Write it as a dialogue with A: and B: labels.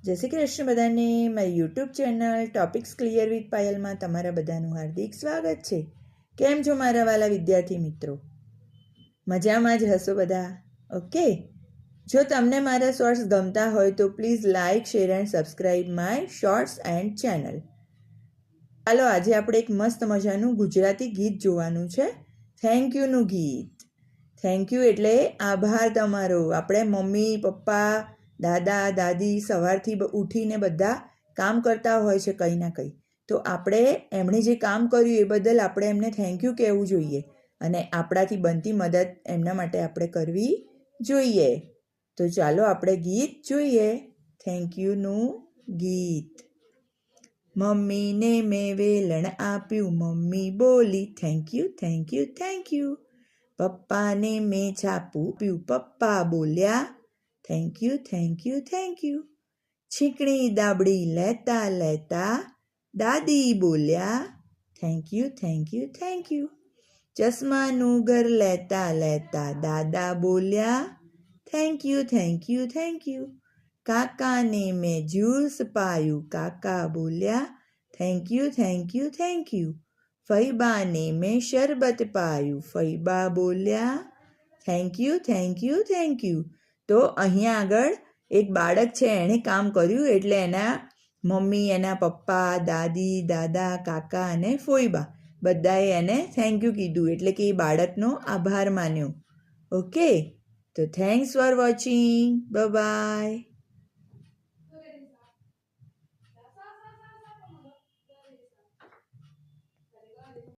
A: જય શ્રી કૃષ્ણ બધાને મારી YouTube channel topics clear with પાયલમાં તમારા બધાનું હાર્દિક સ્વાગત છે. કેમ છો મારા વાલા વિદ્યાર્થી મિત્રો? મજામાં જ હશો બધા? ઓકે. જો તમને મારા શોર્ટ્સ ગમતા હોય તો please like, share and subscribe my shorts and channel. ચાલો આજે આપણે એક મસ્ત મજાનું ગુજરાતી ગીત જોવાનું છે. થેન્ક યુનું ગીત. થેન્ક યુ એટલે આભાર તમારો. આપણે મમ્મી પપ્પા દાદા દાદી સવારથી ઉઠીને બધા કામ કરતા હોય છે કંઈ ના કંઈ, તો આપણે એમણે જે કામ કર્યું એ બદલ આપણે એમને થેન્ક યુ કહેવું જોઈએ અને આપણાથી બનતી મદદ એમના માટે આપણે કરવી જોઈએ. તો ચાલો આપણે ગીત જોઈએ. થેન્ક યુનું ગીત. મમ્મીને મેં વેલણ આપ્યું, મમ્મી બોલી thank you thank you thank you. પપ્પાને મેં છાપું પીયું, પપ્પા બોલ્યા thank you thank you thank you. છીકણી દાબડી લેતા લેતા દાદી બોલ્યા thank you thank you thank you. ચશ્માનું ઘર લેતા લેતા દાદા બોલ્યા thank you thank you thank you. કાકાને મેં જ્યુસ પાયું, કાકા બોલ્યા thank you thank you thank you. ફૈબાને મેં શરબત પાયું, ફૈબા બોલ્યા thank you thank you thank you. તો અહીંયા આગળ એક બાળક છે, એણે કામ કર્યું એટલે એના મમ્મી, એના પપ્પા, દાદી, દાદા, કાકા અને ફોઈબા બધાએ એને થેન્ક યુ કીધું, એટલે કે એ બાળકનો આભાર માન્યો. ઓકે, તો thanks for watching. Bye bye.